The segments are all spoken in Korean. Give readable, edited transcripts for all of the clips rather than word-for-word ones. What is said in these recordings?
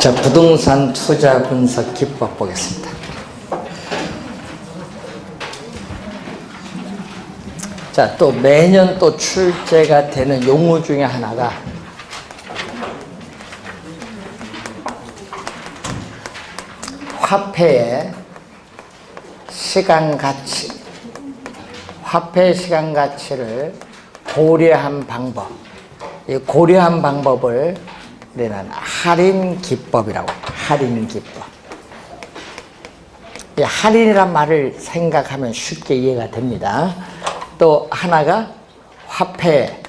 자, 부동산 투자 분석 기법 보겠습니다. 자, 또 매년 또 출제가 되는 용어 중에 하나가 화폐의 시간 가치, 화폐의 시간 가치를 고려한 방법. 이 고려한 방법을 우리는 할인 기법이라고 해요. 할인 기법. 이 할인이란 말을 생각하면 쉽게 이해가 됩니다. 또 하나가 화폐의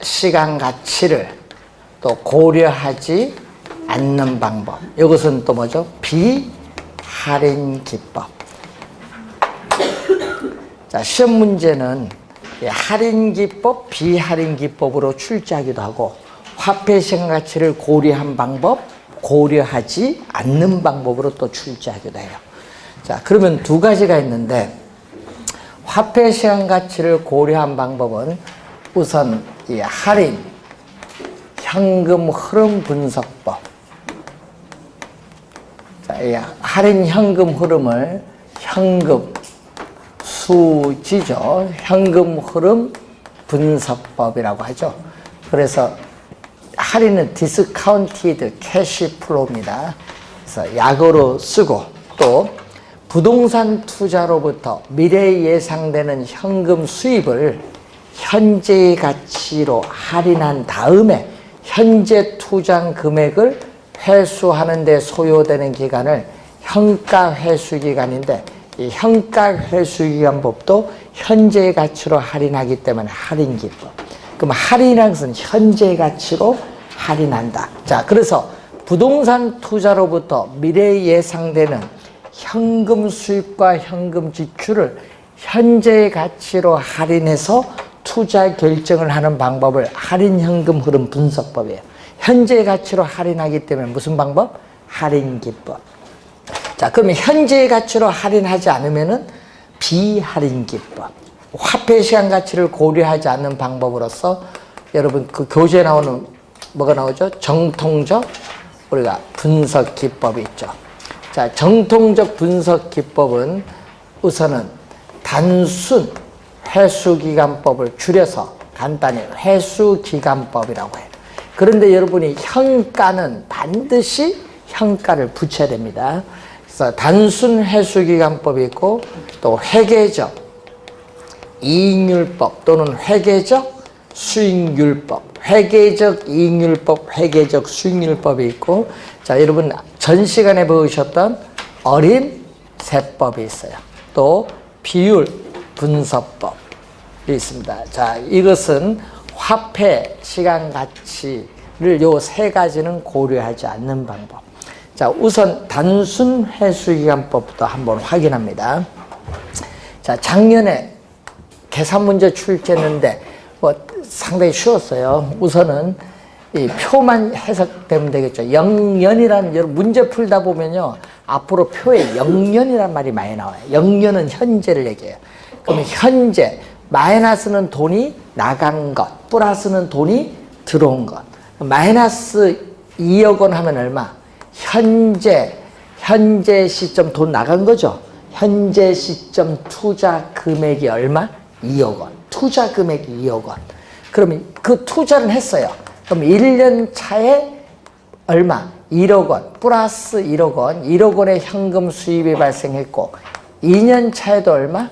시간 가치를 또 고려하지 않는 방법. 이것은 또 뭐죠? 비할인 기법. 자, 시험 문제는 할인 기법, 비할인 기법으로 출제하기도 하고, 화폐 시간 가치를 고려한 방법, 고려하지 않는 방법으로 또 출제하기도 해요. 자, 그러면 두 가지가 있는데, 화폐 시간 가치를 고려한 방법은 우선 이 할인, 현금 흐름 분석법. 자, 이 할인 현금 흐름을 현금 수지죠. 현금 흐름 분석법이라고 하죠. 그래서 할인은 디스카운티드 캐시 플로우입니다. 그래서 약어로 쓰고, 또 부동산 투자로부터 미래에 예상되는 현금 수입을 현재의 가치로 할인한 다음에 현재 투자한 금액을 회수하는 데 소요되는 기간을 현가 회수 기간인데, 이 현가 회수 기간법도 현재의 가치로 할인하기 때문에 할인 기법. 그럼 할인이라는 것은 현재의 가치로 할인한다. 자, 그래서 부동산 투자로부터 미래에 예상되는 현금 수입과 현금 지출을 현재의 가치로 할인해서 투자 결정을 하는 방법을 할인 현금 흐름 분석법이에요. 현재의 가치로 할인하기 때문에 무슨 방법? 할인 기법. 자, 그러면 현재의 가치로 할인하지 않으면은 비할인 기법. 화폐 시간 가치를 고려하지 않는 방법으로서 여러분 그 교재에 나오는 뭐가 나오죠? 정통적 우리가 분석 기법이 있죠. 자, 정통적 분석 기법은 우선은 단순 회수기간법을 줄여서 간단히 회수기간법이라고 해요. 그런데 여러분이 현가는 반드시 현가를 붙여야 됩니다. 그래서 단순 회수기간법이 있고, 또 회계적 이익률법 또는 회계적 수익률법, 회계적 이익률법, 회계적 수익률법이 있고, 자, 여러분 전 시간에 배우셨던 어림세법이 있어요. 또 비율 분석법이 있습니다. 자, 이것은 화폐 시간 가치를 요 세 가지는 고려하지 않는 방법. 자, 우선 단순 회수기간법부터 한번 확인합니다. 자, 작년에 계산 문제 출제했는데 뭐 상당히 쉬웠어요. 우선은 이 표만 해석되면 되겠죠. 영년이라는, 여러분 문제 풀다 보면요, 앞으로 표에 영년이라는 말이 많이 나와요. 영년은 현재를 얘기해요. 그러면 현재, 마이너스는 돈이 나간 것, 플러스는 돈이 들어온 것. 마이너스 2억 원 하면 얼마? 현재 시점 돈 나간 거죠. 현재 시점 투자 금액이 얼마? 2억 원. 투자 금액이 2억 원. 그러면 그 투자를 했어요. 그럼 1년 차에 얼마? 1억 원. 플러스 1억 원. 1억 원의 현금 수입이 발생했고, 2년 차에도 얼마?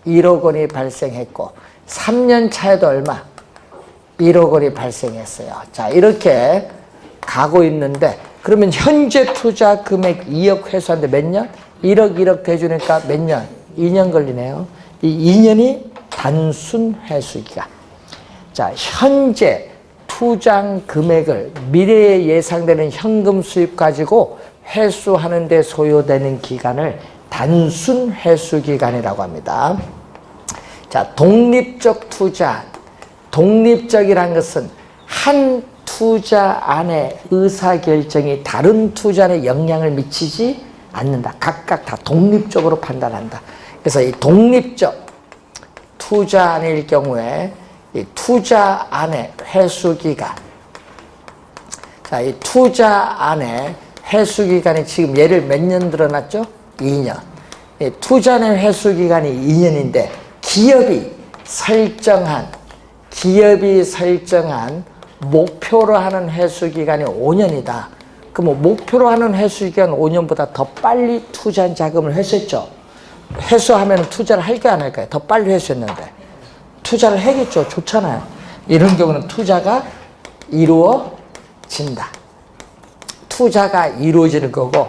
1억 원이 발생했고, 3년 차에도 얼마? 1억 원이 발생했어요. 자, 이렇게 가고 있는데, 그러면 현재 투자 금액 2억 회수하는데 몇 년? 1억 대주니까 몇 년? 2년 걸리네요. 이 2년이 단순 회수기간. 자, 현재 투자한 금액을 미래에 예상되는 현금 수입 가지고 회수하는 데 소요되는 기간을 단순 회수기간이라고 합니다. 자, 독립적 투자. 독립적이란 것은 한 투자 안에 의사결정이 다른 투자 안에 영향을 미치지 않는다. 각각 다 독립적으로 판단한다. 그래서 이 독립적 투자 안일 경우에 이 투자 안에 회수기간. 자, 이 투자 안에 회수기간이 지금 예를 몇 년 들어놨죠? 2년. 이 투자 안에 회수기간이 2년인데 기업이 설정한 목표로 하는 회수기간이 5년이다. 그럼 목표로 하는 회수기간 5년보다 더 빨리 투자한 자금을 회수했죠. 회수하면 투자를 할까요, 안 할까요? 더 빨리 회수했는데. 투자를 해야겠죠. 좋잖아요. 이런 경우는 투자가 이루어진다. 투자가 이루어지는 거고,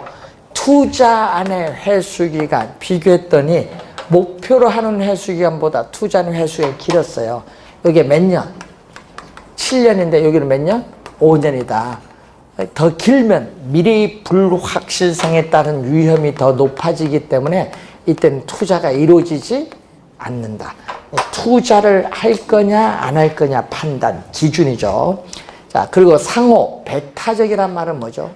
투자 안에 회수기간 비교했더니 목표로 하는 회수기간보다 투자는 회수가 길었어요. 여기 몇 년? 7년인데 여기는 몇 년? 5년이다. 더 길면 미래의 불확실성에 따른 위험이 더 높아지기 때문에 이때는 투자가 이루어지지 않는다. 투자를 할 거냐 안 할 거냐 판단 기준이죠. 자, 그리고 상호 배타적이란 말은 뭐죠?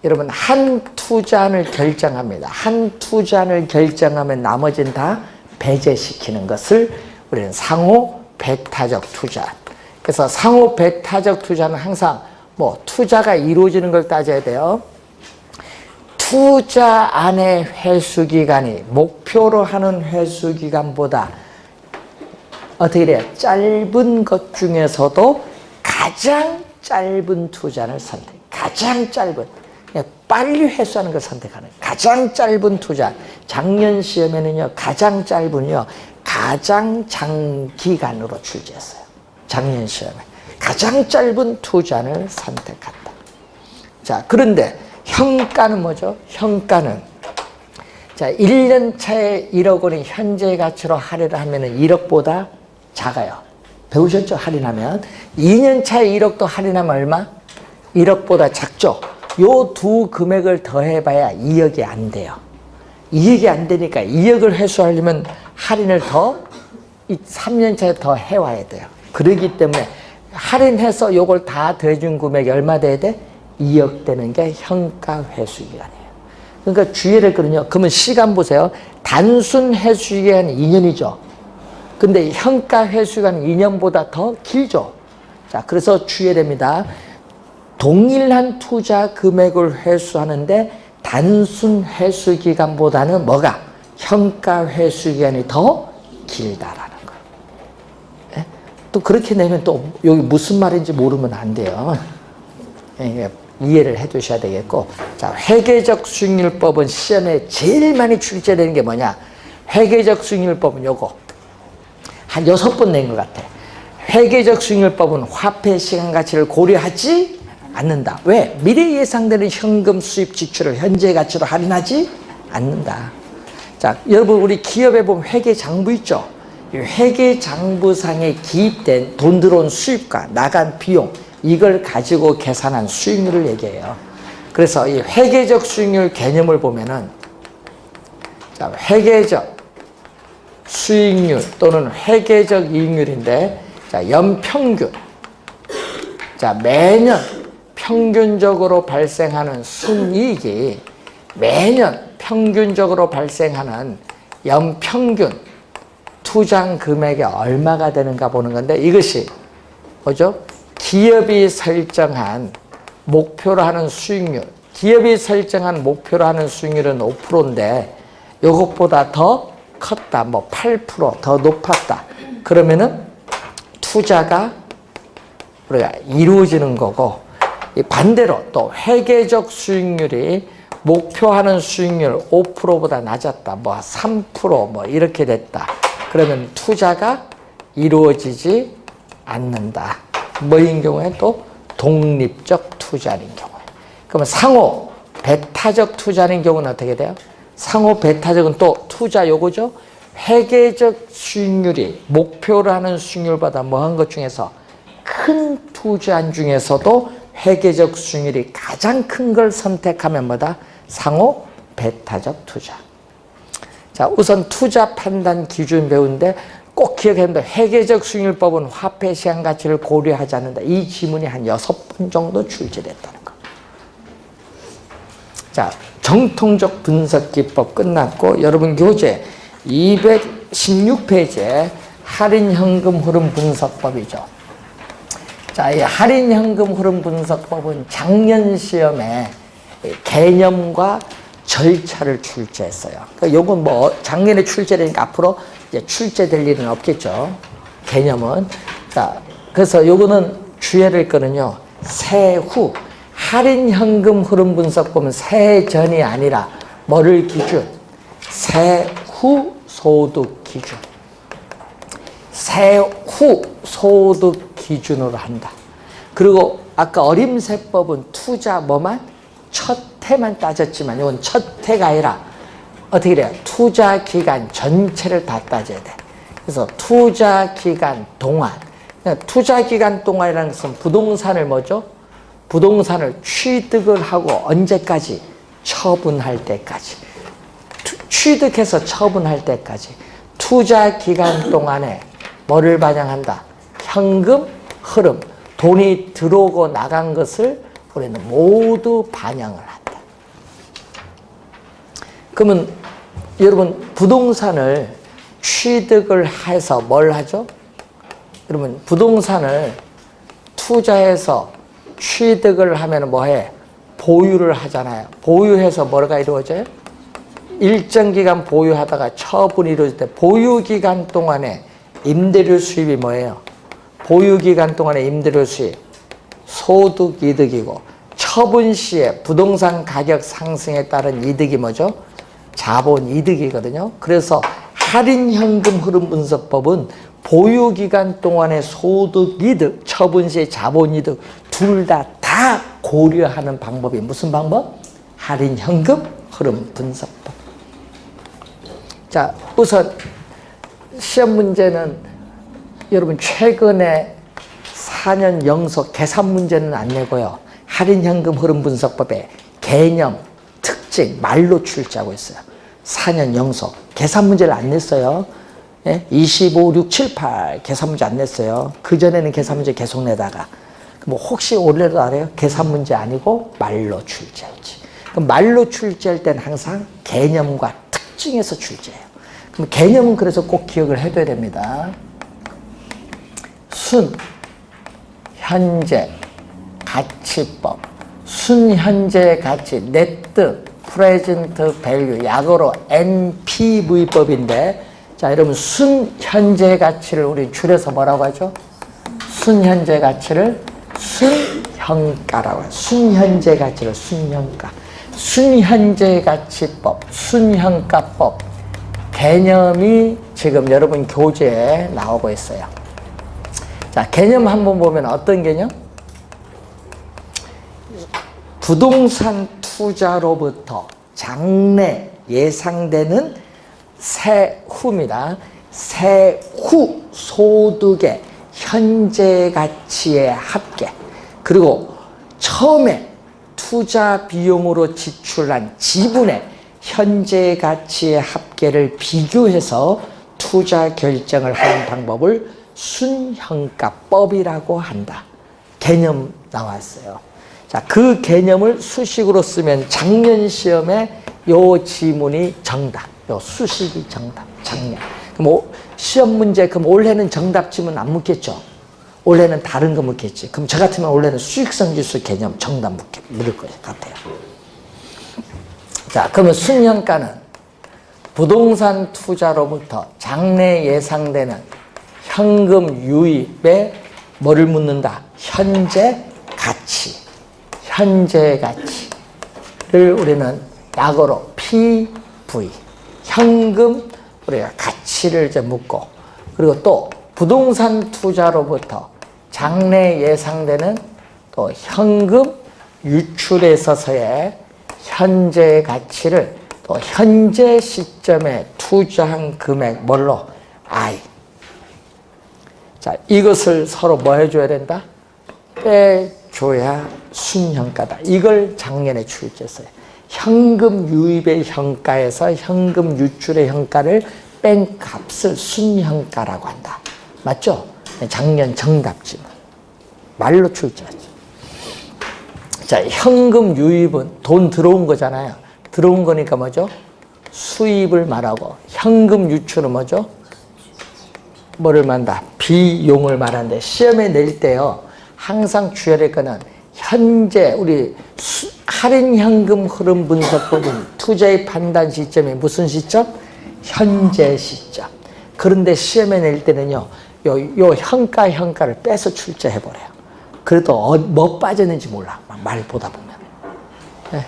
여러분, 한 투자안을 결정합니다. 한 투자안을 결정하면 나머지는 다 배제시키는 것을 우리는 상호 배타적 투자. 그래서 상호 배타적 투자는 항상 뭐 투자가 이루어지는 걸 따져야 돼요. 투자안의 회수기간이 목표로 하는 회수기간보다 어떻게 돼요? 짧은 것 중에서도 가장 짧은 투자를 가장 짧은, 그냥 빨리 회수하는 걸 선택하는 가장 짧은 투자. 작년 시험에는요, 가장 짧은요, 가장 장기간으로 출제했어요. 작년 시험에. 가장 짧은 투자를 선택한다. 자, 그런데 현가는 뭐죠? 현가는, 자, 1년 차에 1억 원이 현재 가치로 할인을 하면은 1억보다 작아요. 배우셨죠? 할인하면. 2년 차에 1억도 할인하면 얼마? 1억보다 작죠? 요 두 금액을 더해봐야 2억이 안 돼요. 2억이 안 되니까 2억을 회수하려면 할인을 더 3년 차에 더 해와야 돼요. 그러기 때문에 할인해서 요걸 다 더해준 금액이 얼마 돼야 돼? 2억 되는 게 현가 회수기간이에요. 그러니까 주의를 했거든요. 그러면 시간 보세요. 단순 회수기간이 2년이죠. 근데 현가 회수기간은 2년보다 더 길죠. 자, 그래서 주의해야 됩니다. 동일한 투자 금액을 회수하는데 단순 회수기간보다는 뭐가? 현가 회수기간이 더 길다라는 거예요. 네? 또 그렇게 내면 또 여기 무슨 말인지 모르면 안 돼요. 이해를 해 두셔야 되겠고. 자, 회계적 수익률법은 시험에 제일 많이 출제되는 게 뭐냐? 회계적 수익률법은 요거. 한 6번 낸 것 같아. 회계적 수익률법은 화폐 시간 가치를 고려하지 않는다. 왜? 미래 예상되는 현금 수입 지출을 현재 가치로 할인하지 않는다. 자, 여러분, 우리 기업에 보면 회계 장부 있죠? 이 회계 장부상에 기입된 돈 들어온 수입과 나간 비용, 이걸 가지고 계산한 수익률을 얘기해요. 그래서 이 회계적 수익률 개념을 보면은, 자, 회계적 수익률 또는 회계적 이익률인데, 자, 연평균. 자, 매년 평균적으로 발생하는 순이익이 매년 평균적으로 발생하는 연평균 투자 금액이 얼마가 되는가 보는 건데, 이것이 뭐죠? 기업이 설정한 목표로 하는 수익률. 기업이 설정한 목표로 하는 수익률은 5%인데 이것보다 더 컸다. 뭐 8% 더 높았다. 그러면은 투자가 우리가 이루어지는 거고, 반대로 또 회계적 수익률이 목표하는 수익률 5%보다 낮았다. 뭐 3% 뭐 이렇게 됐다. 그러면 투자가 이루어지지 않는다. 뭐인 경우에? 또 독립적 투자인 경우에. 그러면 상호 배타적 투자인 경우는 어떻게 돼요? 상호 배타적은 또 투자 요거죠. 회계적 수익률이 목표로 하는 수익률보다 뭐한 것 중에서 큰 투자안 중에서도 회계적 수익률이 가장 큰 걸 선택하면 뭐다? 상호 배타적 투자. 자, 우선 투자 판단 기준 배우는데 꼭 기억해야 됩니다. 회계적 수익률법은 화폐 시장 가치를 고려하지 않는다. 이 지문이 한 6번 정도 출제됐다는 거. 자, 정통적 분석 기법 끝났고, 여러분 교재 216페이지에 할인현금 흐름 분석법이죠. 자, 이 할인현금 흐름 분석법은 작년 시험에 개념과 절차를 출제했어요. 그러니까 요건 뭐 작년에 출제되니까 앞으로 이제 출제될 일은 없겠죠. 개념은. 자, 그래서 요거는 주의할 거는요. 세후 할인현금 흐름 분석법은 세전이 아니라 뭐를 기준? 세후 소득 기준. 세후 소득 기준으로 한다. 그리고 아까 어림세법은 투자 뭐만? 첫 해만 따졌지만 이건 첫 해가 아니라 어떻게 돼요? 투자 기간 전체를 다 따져야 돼. 그래서 투자 기간 동안, 투자 기간 동안이라는 것은 부동산을 뭐죠? 부동산을 취득을 하고 언제까지? 처분할 때까지. 취득해서 처분할 때까지. 투자 기간 동안에 뭐를 반영한다? 현금 흐름. 돈이 들어오고 나간 것을 우리는 모두 반영을 한다. 그러면 여러분 부동산을 취득을 해서 뭘 하죠? 여러분 부동산을 투자해서 취득을 하면 뭐해? 보유를 하잖아요. 보유해서 뭐가 이루어져요? 일정 기간 보유하다가 처분이 이루어질 때 보유기간 동안에 임대료 수입이 뭐예요? 보유기간 동안에 임대료 수입 소득 이득이고 처분 시에 부동산 가격 상승에 따른 이득이 뭐죠? 자본 이득이거든요. 그래서 할인현금 흐름 분석법은 보유기간 동안의 소득 이득, 처분 시의 자본 이득 둘 다 고려하는 방법이 무슨 방법? 할인현금 흐름 분석법. 자, 우선 시험 문제는 여러분 최근에 4년 연속 계산 문제는 안 내고요. 할인현금 흐름 분석법의 개념, 특징, 말로 출제하고 있어요. 4년 연속. 계산 문제를 안 냈어요. 예? 25, 6, 7, 8 계산 문제 안 냈어요. 그전에는 계산 문제 계속 내다가. 뭐 혹시 올해도 알아요? 계산 문제 아니고 말로 출제했지. 그럼 말로 출제할 때는 항상 개념과 특징에서 출제해요. 그럼 개념은 그래서 꼭 기억을 해둬야 됩니다. 순, 현재, 가치법, 순현재 가치, net present value, 약어로 NPV법인데, 자, 여러분, 순현재 가치를 우리 줄여서 뭐라고 하죠? 순현재 가치를 순현가라고 해요. 순현재 가치를 순현가. 순현재 가치법, 순현가법, 개념이 지금 여러분 교재에 나오고 있어요. 자, 개념 한번 보면 어떤 개념? 부동산 투자로부터 장래 예상되는 세후입니다. 세후 소득의 현재 가치의 합계. 그리고 처음에 투자 비용으로 지출한 지분의 현재 가치의 합계를 비교해서 투자 결정을 하는 방법을 순현가법이라고 한다. 개념 나왔어요. 자, 그 개념을 수식으로 쓰면 작년 시험에 요 지문이 정답, 요 수식이 정답, 작년. 그럼 시험 문제, 그럼 올해는 정답 지문 안 묻겠죠? 올해는 다른 거 묻겠지. 그럼 저 같으면 올해는 수익성 지수 개념 정답 물을 것 같아요. 자, 그러면 순현가는 부동산 투자로부터 장래 예상되는 현금 유입에 뭐를 묻는다? 현재 가치. 현재 가치를 우리는 약어로 PV. 현금 우리가 가치를 이제 묻고, 그리고 또 부동산 투자로부터 장래 예상되는 또 현금 유출에 있어서의 현재 가치를 또 현재 시점에 투자한 금액 뭘로? I. 자, 이것을 서로 뭐 해줘야 된다? 빼줘야 순현가다. 이걸 작년에 출제했어요. 현금 유입의 현가에서 현금 유출의 현가를 뺀 값을 순현가라고 한다. 맞죠? 작년 정답지만 말로 출제하죠. 자, 현금 유입은 돈 들어온 거잖아요. 들어온 거니까 뭐죠? 수입을 말하고, 현금 유출은 뭐죠? 뭐를 말한다? 비용을 말하는데 시험에 낼 때요. 항상 주의해야 될 거는 현재 우리 할인 현금 흐름 분석 부분 투자의 판단 시점이 무슨 시점? 현재 시점. 그런데 시험에 낼 때는요. 요 현가를 빼서 출제해버려요. 그래도 뭐 빠졌는지 몰라. 막 말 보다 보면. 네.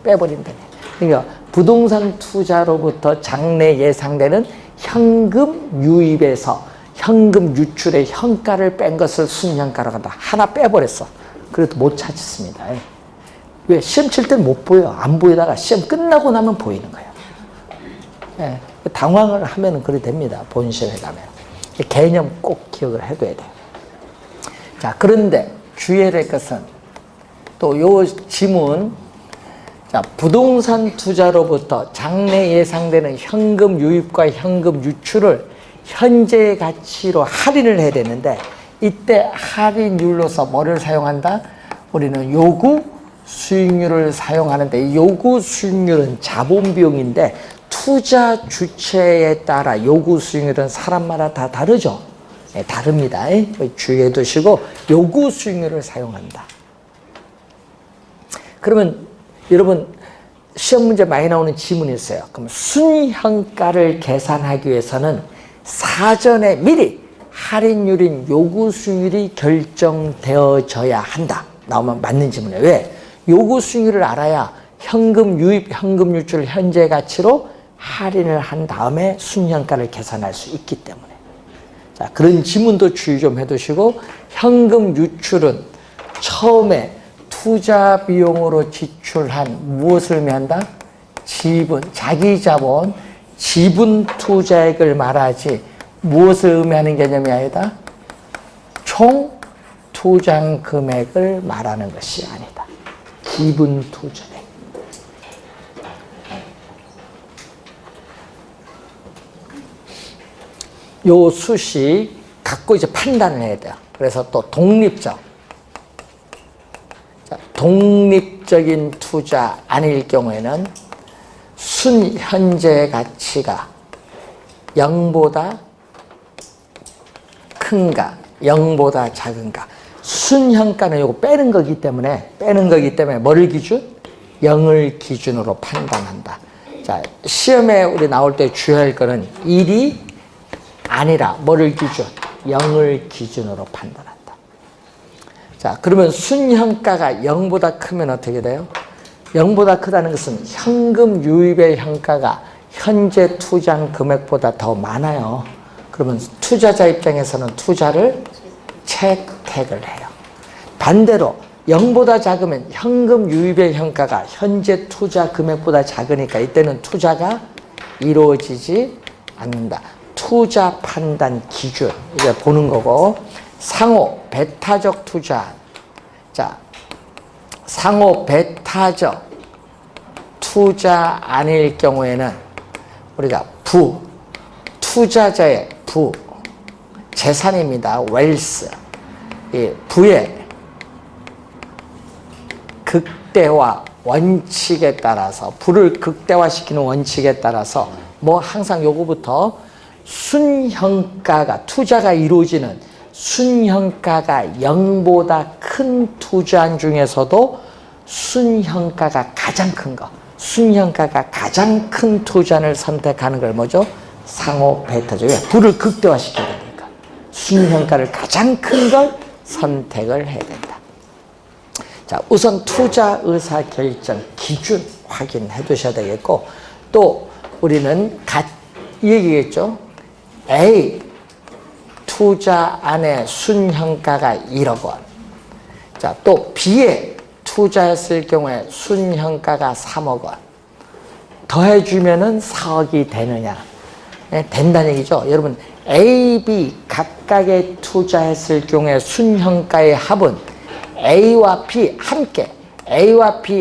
빼버린다네. 그러니까 부동산 투자로부터 장래 예상되는 현금 유입에서 현금 유출의 현가를 뺀 것을 순현가라고 한다. 하나 빼버렸어. 그래도 못 찾습니다. 왜? 시험 칠 때는 못 보여. 안 보이다가 시험 끝나고 나면 보이는 거예요. 예, 당황을 하면 그래 됩니다. 본시험에 가면. 개념 꼭 기억을 해둬야 돼요. 자, 그런데 주의해야 될 것은 또 요 지문, 자, 부동산 투자로부터 장래 예상되는 현금 유입과 현금 유출을 현재 가치로 할인을 해야 되는데 이때 할인율로서 뭐를 사용한다? 우리는 요구 수익률을 사용하는데 이 요구 수익률은 자본 비용인데 투자 주체에 따라 요구 수익률은 사람마다 다 다르죠. 네, 다릅니다. 주의해 두시고 요구 수익률을 사용한다. 그러면 여러분 시험 문제 많이 나오는 지문이 있어요. 그럼 순현가를 계산하기 위해서는 사전에 미리 할인율인 요구 수익률이 결정되어져야 한다. 나오면 맞는 질문이에요. 왜? 요구 수익률을 알아야 현금 유입, 현금 유출 현재 가치로 할인을 한 다음에 순현가를 계산할 수 있기 때문에. 자, 그런 지문도 주의 좀 해두시고 현금 유출은 처음에 투자 비용으로 지출한 무엇을 의미한다? 지분, 자기 자본, 지분 투자액을 말하지 무엇을 의미하는 개념이 아니다? 총 투자 금액을 말하는 것이 아니다. 기분 투자액. 요 수식 갖고 이제 판단을 해야 돼요. 그래서 또 독립적. 자, 독립적인 투자 아닐 경우에는 순현재 가치가 0보다 큰가, 0보다 작은가. 순현가는 요거 빼는 거기 때문에 뭐를 기준? 0을 기준으로 판단한다. 자, 시험에 우리 나올 때 주의할 거는 1이 아니라 뭐를 기준? 0을 기준으로 판단한다. 자, 그러면 순현가가 0보다 크면 어떻게 돼요? 0보다 크다는 것은 현금 유입의 현가가 현재 투자 금액보다 더 많아요. 그러면 투자자 입장에서는 투자를 채택을 해요. 반대로 0보다 작으면 현금 유입의 현가가 현재 투자 금액보다 작으니까 이때는 투자가 이루어지지 않는다. 투자 판단 기준 이제 보는 거고 상호 배타적 투자. 자, 상호 배타적 투자 아닐 경우에는 우리가 투자자의 재산입니다. 웰스. 이 부의 극대화 원칙에 따라서 부를 극대화시키는 원칙에 따라서 뭐 항상 요거부터 순현가가 투자가 이루어지는 순현가가 0보다 큰 투자 중에서도 순현가가 가장 큰 거, 순현가가 가장 큰 투자를 선택하는 걸 뭐죠? 상호 배타죠. 왜? 부를 극대화시켜야 되니까. 순현가를 가장 큰 걸 선택을 해야 된다. 자, 우선 투자 의사 결정 기준 확인해 두셔야 되겠고, 또 우리는 이 얘기겠죠. A 투자 안에 순현가가 1억 원. 자, 또 B에 투자했을 경우에 순현가가 3억 원. 더해주면은 4억이 되느냐? 네, 된다는 얘기죠. 여러분, A, B 각각에 투자했을 경우에 순현가의 합은 A와 B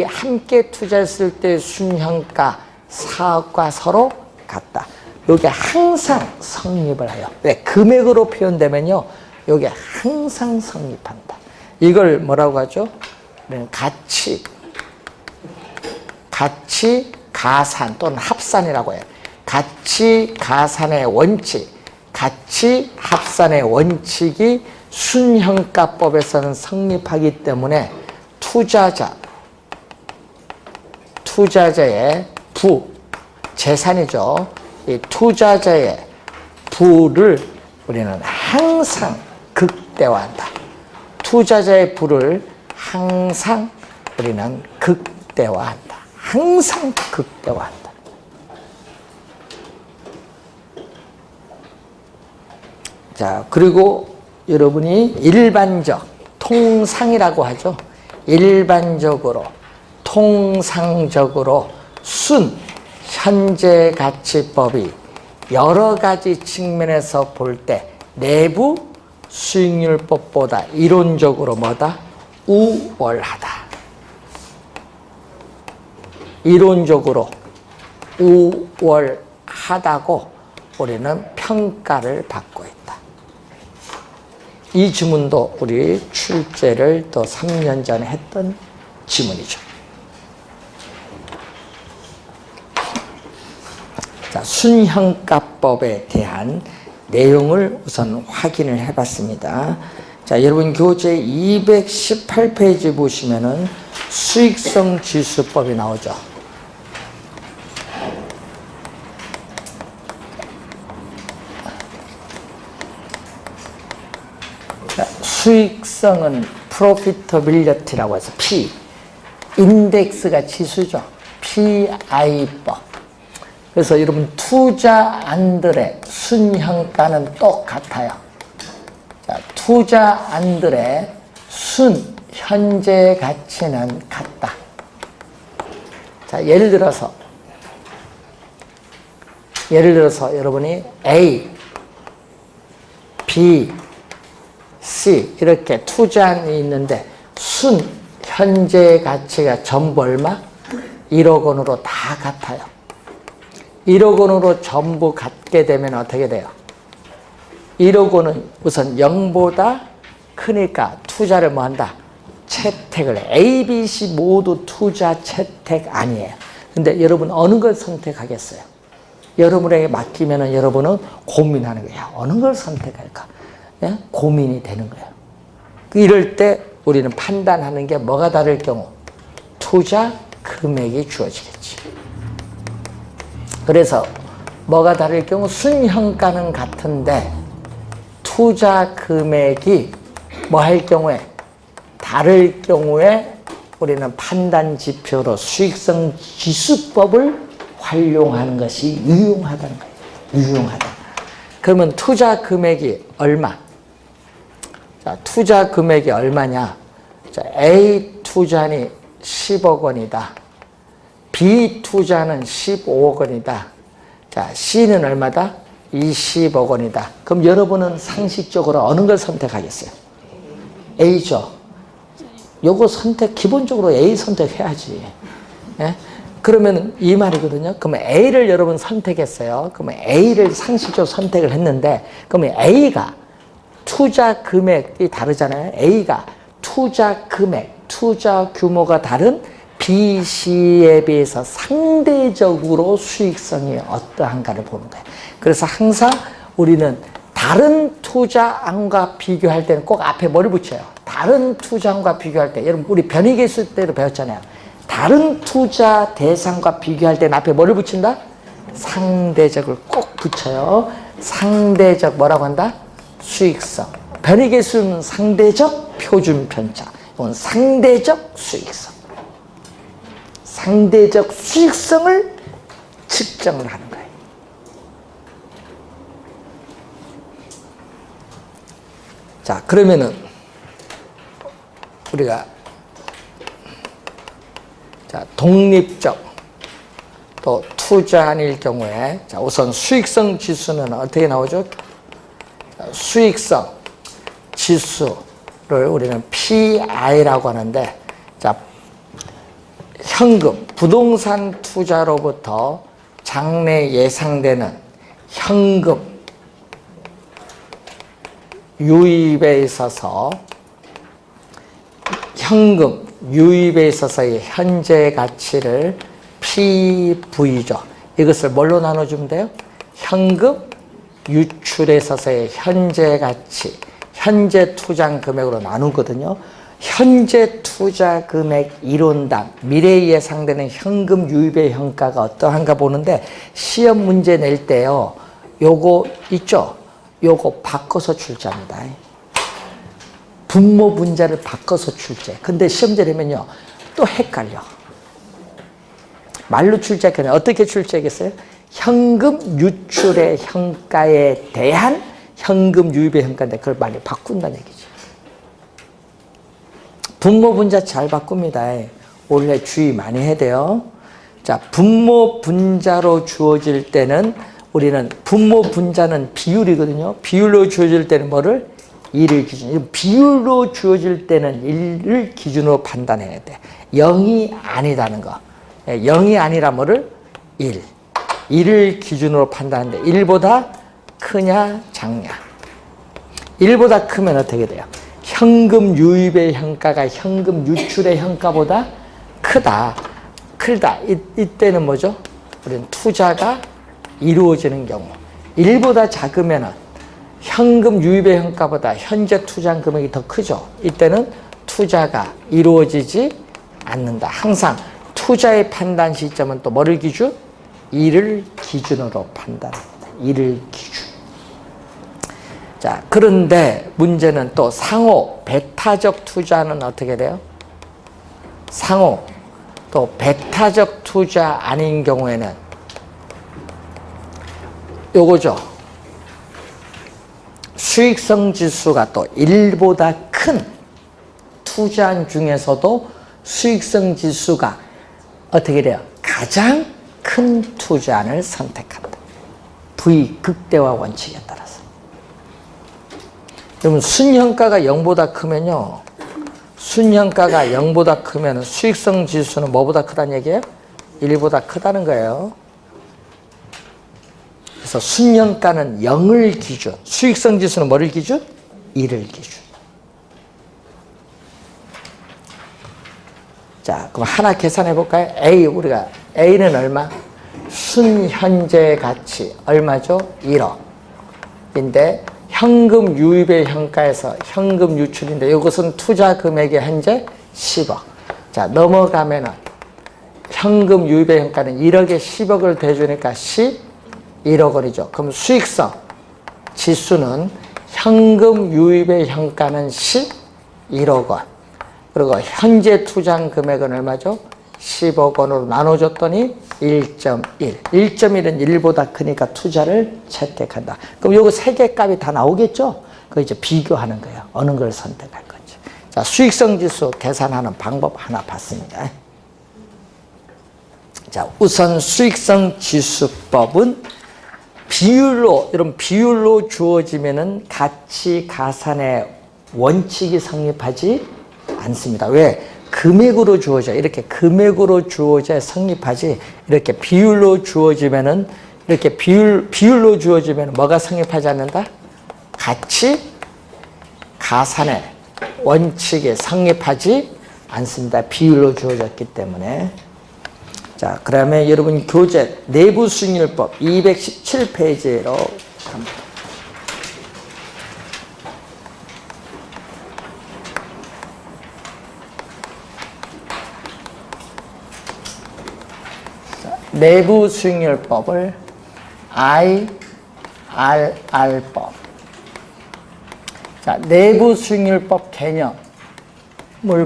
함께 투자했을 때 순현가 4억과 서로 같다. 이게 항상 성립을 해요. 왜? 금액으로 표현되면요, 이게 항상 성립한다. 이걸 뭐라고 하죠? 가치 가산 또는 합산이라고 해요. 가치 가산의 원칙. 가치 합산의 원칙이 순형가법에서는 성립하기 때문에 투자자의 부, 재산이죠. 이 투자자의 부를 우리는 항상 극대화한다. 투자자의 부를 항상 우리는 극대화한다. 항상 극대화한다. 자, 그리고 여러분이 일반적, 통상이라고 하죠. 일반적으로, 통상적으로 현재가치법이 여러 가지 측면에서 볼 때 내부 수익률법보다 이론적으로 뭐다? 우월하다. 이론적으로 우월하다고 우리는 평가를 받고 있다. 이 지문도 우리 출제를 또 3년 전에 했던 지문이죠. 자, 순형가법에 대한 내용을 우선 확인을 해봤습니다. 자, 여러분 교재 218페이지 보시면은 수익성 지수법이 나오죠. 자, 수익성은 profitability라고 해서 P, 인덱스가 지수죠. PI법. 그래서 여러분 투자안들의 순형가는 똑같아요. 자, 투자안들의 현재 가치는 같다. 자, 예를 들어서 여러분이 A, B, C 이렇게 투자안이 있는데 현재 가치가 전부 얼마? 1억 원으로 다 같아요. 1억 원으로 전부 갖게 되면 어떻게 돼요? 1억 원은 우선 0보다 크니까 투자를 뭐 한다? 채택을. A, B, C 모두 투자 채택 아니에요. 근데 여러분 어느 걸 선택하겠어요? 여러분에게 맡기면 여러분은 고민하는 거예요. 어느 걸 선택할까? 예? 고민이 되는 거예요. 이럴 때 우리는 판단하는 게 뭐가 다를 경우? 투자 금액이 주어지겠지. 그래서 뭐가 다를 경우 순형가는 같은데 투자 금액이 뭐 할 경우에 다를 경우에 우리는 판단 지표로 수익성 지수법을 활용하는 것이 유용하다는 거예요. 유용하다. 그러면 투자 금액이 얼마? 자, 투자 금액이 얼마냐? 자, A 투자는 10억 원이다. B 투자는 15억 원이다. 자, C는 얼마다? 20억 원이다. 그럼 여러분은 상식적으로 어느 걸 선택하겠어요? A죠. 요거 기본적으로 A 선택해야지. 예? 그러면 이 말이거든요. 그러면 A를 여러분 선택했어요. 그러면 A를 상식적으로 선택을 했는데, 그러면 A가 투자 금액이 다르잖아요. A가 투자 금액, 투자 규모가 다른 B, C에 비해서 상대적으로 수익성이 어떠한가를 보는 거예요. 그래서 항상 우리는 다른 투자안과 비교할 때는 꼭 앞에 뭐를 붙여요? 다른 투자안과 비교할 때, 여러분 우리 변이계수 때도 배웠잖아요. 다른 투자 대상과 비교할 때는 앞에 뭐를 붙인다? 상대적을 꼭 붙여요. 상대적 뭐라고 한다? 수익성. 변이계수는 상대적 표준 편차. 이건 상대적 수익성. 상대적 수익성을 측정을 하는 거예요. 자, 그러면은 우리가 독립적 또 투자안일 경우에 우선 수익성 지수는 어떻게 나오죠? 수익성 지수를 우리는 PI라고 하는데, 현금, 부동산 투자로부터 장래 예상되는 현금 유입에 있어서 의 현재 가치를 PV죠. 이것을 뭘로 나눠주면 돼요? 현금 유출에 있어서의 현재 가치, 현재 투자 금액으로 나누거든요. 현재 투자 금액 이론당 미래에 예상되는 현금 유입의 현가가 어떠한가 보는데 시험 문제 낼 때요. 요거 있죠? 요거 바꿔서 출제합니다. 분모 분자를 바꿔서 출제. 근데 시험제 되면요. 또 헷갈려. 말로 출제하면 어떻게 출제하겠어요? 현금 유출의 현가에 대한 현금 유입의 현가인데 그걸 많이 바꾼다는 얘기죠. 분모 분자 잘 바꿉니다. 올해 주의 많이 해야 돼요. 자, 분모 분자로 주어질 때는 우리는 분모 분자는 비율이거든요. 비율로 주어질 때는 뭐를? 1을 기준. 비율로 주어질 때는 1을 기준으로 판단해야 돼. 0이 아니다는 거. 0이 아니라 뭐를? 1. 1을 기준으로 판단하는데 1보다 크냐 작냐. 1보다 크면 어떻게 돼요? 현금 유입의 현가가 현금 유출의 현가보다 크다. 이때는 뭐죠? 우리는 투자가 이루어지는 경우. 1보다 작으면 현금 유입의 현가보다 현재 투자 금액이 더 크죠. 이때는 투자가 이루어지지 않는다. 항상 투자의 판단 시점은 또 뭐를 기준? 1을 기준으로 판단합니다. 1을 기준. 자, 그런데 문제는 또 상호, 배타적 투자는 어떻게 돼요? 상호, 또 배타적 투자 아닌 경우에는 요거죠. 수익성 지수가 또 1보다 큰 투자 중에서도 수익성 지수가 어떻게 돼요? 가장 큰 투자안을 선택한다. V 극대화 원칙에 따라서. 그러면 순현가가 0보다 크면요. 순현가가 0보다 크면 수익성 지수는 뭐보다 크다는 얘기예요? 1보다 크다는 거예요. 그래서 순현가는 0을 기준, 수익성 지수는 뭐를 기준? 1을 기준. 자, 그럼 하나 계산해 볼까요? 우리가 A는 얼마? 순현재 가치 얼마죠? 1억인데 현금 유입의 현가에서 현금 유출인데 이것은 투자 금액의 현재 10억. 자, 넘어가면은 현금 유입의 현가는 1억에 10억을 대주니까 11억 원이죠. 그럼 수익성 지수는 현금 유입의 현가는 11억 원. 그리고 현재 투자 금액은 얼마죠? 10억 원으로 나눠줬더니 1.1. 1.1은 1보다 크니까 투자를 채택한다. 그럼 요거 세 개 값이 다 나오겠죠? 그거 이제 비교하는 거예요. 어느 걸 선택할 건지. 자, 수익성 지수 계산하는 방법 하나 봤습니다. 자, 우선 수익성 지수법은 비율로, 이런 비율로 주어지면은 가치 가산의 원칙이 성립하지 않습니다. 왜? 금액으로 주어져. 이렇게 금액으로 주어져 성립하지. 이렇게 비율로 주어지면은, 이렇게 비율로 주어지면 뭐가 성립하지 않는다? 가치 가산의 원칙에 성립하지 않습니다. 비율로 주어졌기 때문에. 자, 그러면 여러분 교재 내부 수익률법 217페이지로 갑니다. 내부 수익률법을 IRR법. 자, 내부 수익률법 개념을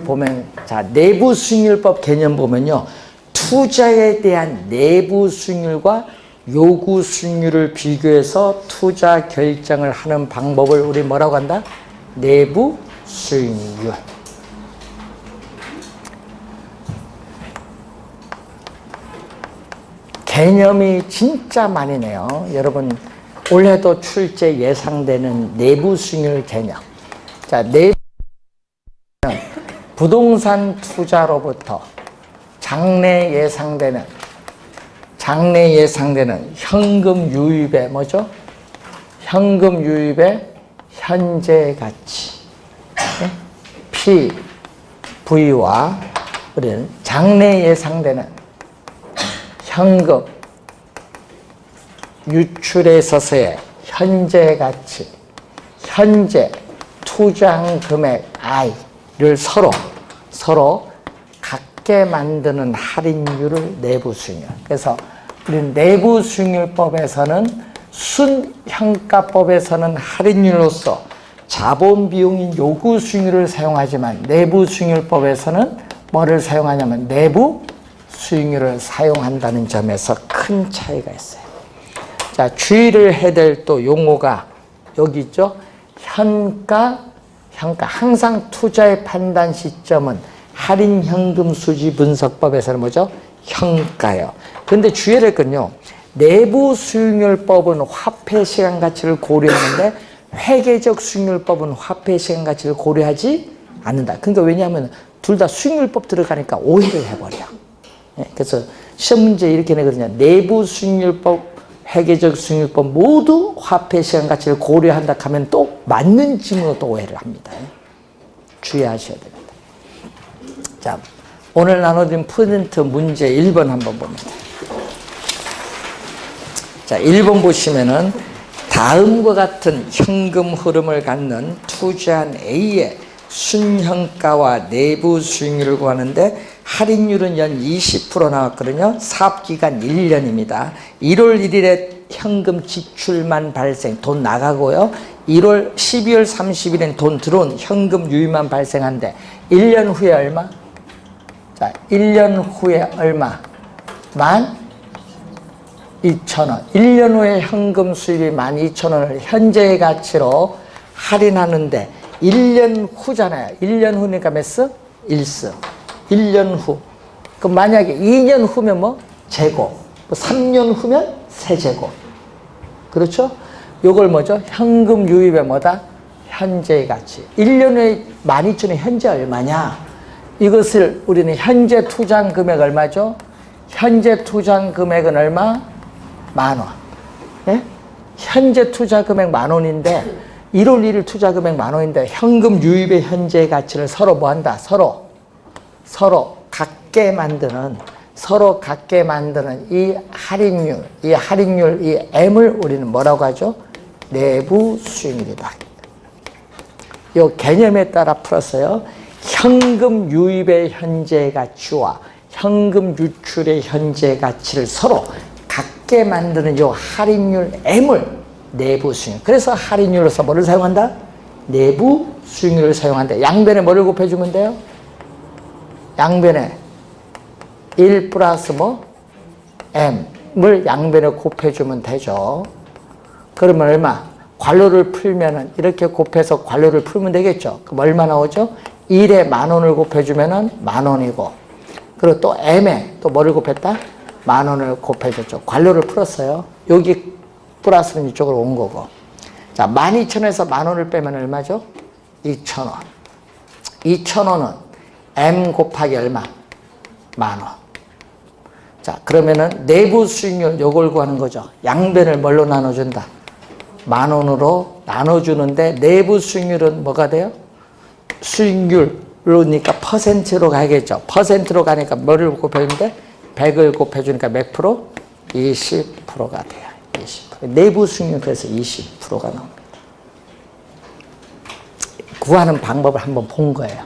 보면, 자, 내부 수익률법 개념 보면요. 투자에 대한 내부 수익률과 요구 수익률을 비교해서 투자 결정을 하는 방법을 우리 뭐라고 한다? 내부 수익률. 개념이 진짜 많이 네요. 여러분 올해도 출제 예상되는 내부 수익률 개념. 자, 내부 부동산 투자로부터 장래 예상되는 현금 유입의 뭐죠? 현금 유입의 현재 가치. PV와 우리는 장래 예상되는 현금 유출에 있어서의 현재 가치, 현재 투자한 금액 I를 서로 같게 만드는 할인율을 내부 수익률. 그래서 우리는 내부 수익률법에서는 순형가법에서는 할인율로서 자본 비용인 요구 수익률을 사용하지만 내부 수익률법에서는 뭐를 사용하냐면 내부 수익률을 사용한다는 점에서 큰 차이가 있어요. 자, 주의를 해야 될 또 용어가 여기 있죠. 현가. 항상 투자의 판단 시점은 할인 현금 수지 분석법에서는 뭐죠? 현가요. 그런데 주의를 했거든요. 내부 수익률법은 화폐 시간 가치를 고려하는데 회계적 수익률법은 화폐 시간 가치를 고려하지 않는다. 그러니까 왜냐하면 둘 다 수익률법 들어가니까 오해를 해버려. 그래서 시험 문제 이렇게 내거든요. 내부 수익률법, 회계적 수익률법 모두 화폐 시간 가치를 고려한다 하면 또 맞는 질문으로 또 오해를 합니다. 주의하셔야 됩니다. 자, 오늘 나눠드린 퍼센트 문제 1번 한번 봅니다. 자, 1번 보시면은 다음과 같은 현금 흐름을 갖는 투자한 A의 순현가와 내부 수익률을 구하는데 할인율은 연 20% 나왔거든요. 사업기간 1년입니다. 1월 1일에 현금 지출만 발생, 돈 나가고요. 12월 30일엔 돈 들어온 현금 유입만 발생한데 1년 후에 얼마? 자, 1년 후에 얼마? 12,000원. 1년 후에 현금 수입이 12,000원을 현재의 가치로 할인하는데 1년 후잖아요. 1년 후니까 몇 스? 1스. 1년 후. 그럼 만약에 2년 후면 뭐? 제곱. 3년 후면 세제곱. 그렇죠? 요걸 뭐죠? 현금 유입의 뭐다? 현재의 가치. 1년 후에 12,000원이 현재 얼마냐? 이것을 우리는 현재 투자한 금액 얼마죠? 현재 투자한 금액은 얼마? 10,000원. 예? 현재 투자 금액 10,000원인데 1월 1일 투자 금액 10,000원인데 현금 유입의 현재 가치를 서로 뭐 한다? 서로 같게 만드는 이 할인율, 이 M을 우리는 뭐라고 하죠? 내부 수익률이다. 이 개념에 따라 풀었어요. 현금 유입의 현재 가치와 현금 유출의 현재 가치를 서로 같게 만드는 이 할인율 M을 내부 수익률. 그래서 할인율로서 뭐를 사용한다? 내부 수익률을 사용한다. 양변에 뭐를 곱해주면 돼요? 양변에 1 플러스 뭐? M을 양변에 곱해주면 되죠. 그러면 얼마? 괄호를 풀면은 이렇게 곱해서 괄호를 풀면 되겠죠. 그럼 얼마 나오죠? 1에 10,000원을 곱해주면은 10,000원이고, 그리고 또 M에 또 뭐를 곱했다? 10,000원을 곱해줬죠. 괄호를 풀었어요. 여기 플러스는 이쪽으로 온 거고. 자, 12,000원에서 10,000원을 빼면 얼마죠? 2,000원. 2,000원은 M 곱하기 얼마? 10,000원. 자, 그러면은 내부 수익률 요걸 구하는 거죠. 양변을 뭘로 나눠준다? 10,000원으로 나눠주는데 내부 수익률은 뭐가 돼요? 수익률로니까 퍼센트로 가야겠죠. 퍼센트로 가니까 뭐를 곱해주는데 100을 곱해주니까 몇 프로? 20%가 돼요. 20%. 내부 수익률 그래서 20%가 나옵니다. 구하는 방법을 한번 본 거예요.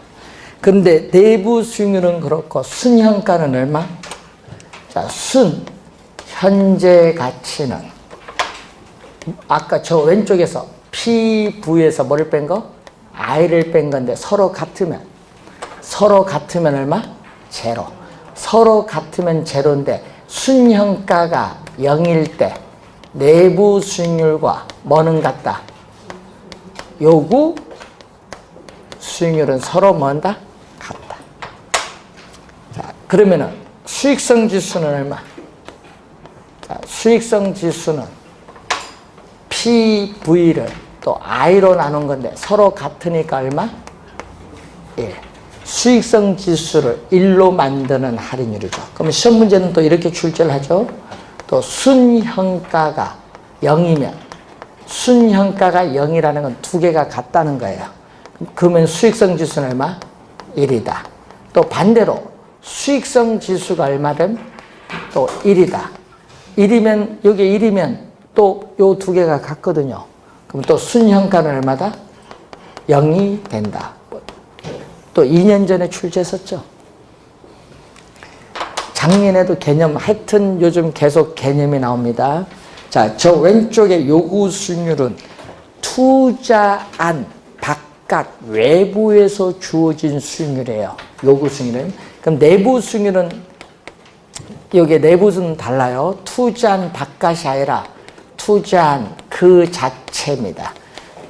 근데 내부 수익률은 그렇고 순현가는 얼마? 자, 현재 가치는 아까 저 왼쪽에서 PV에서 뭐를 뺀 거? I를 뺀 건데 서로 같으면 얼마? 제로. 서로 같으면 제로인데 순현가가 0일 때 내부 수익률과 뭐는 같다? 요구 수익률은 서로 뭔다? 같다. 자, 그러면은 수익성 지수는 얼마? 자, 수익성 지수는 PV를 또 I로 나눈 건데 서로 같으니까 얼마? 1. 수익성 지수를 1로 만드는 할인율이죠. 그럼 시험 문제는 또 이렇게 출제를 하죠. 또 순현가가 0이면 순현가가 0이라는 건 두 개가 같다는 거예요. 그러면 수익성 지수는 얼마? 1이다. 또 반대로 수익성 지수가 얼마든 또 1이다. 1이면 여기 1이면 또 요 두 개가 같거든요. 그럼 또 순현가는 얼마다? 0이 된다. 또 2년 전에 출제했었죠. 작년에도 개념, 하여튼 요즘 계속 개념이 나옵니다. 자, 저 왼쪽에 요구 수익률은 투자안 바깥 외부에서 주어진 수익률이에요. 요구 수익률은. 그럼 내부 수익률은 여기 내부는 달라요. 투자한 바깥이 아니라 투자한 그 자체입니다.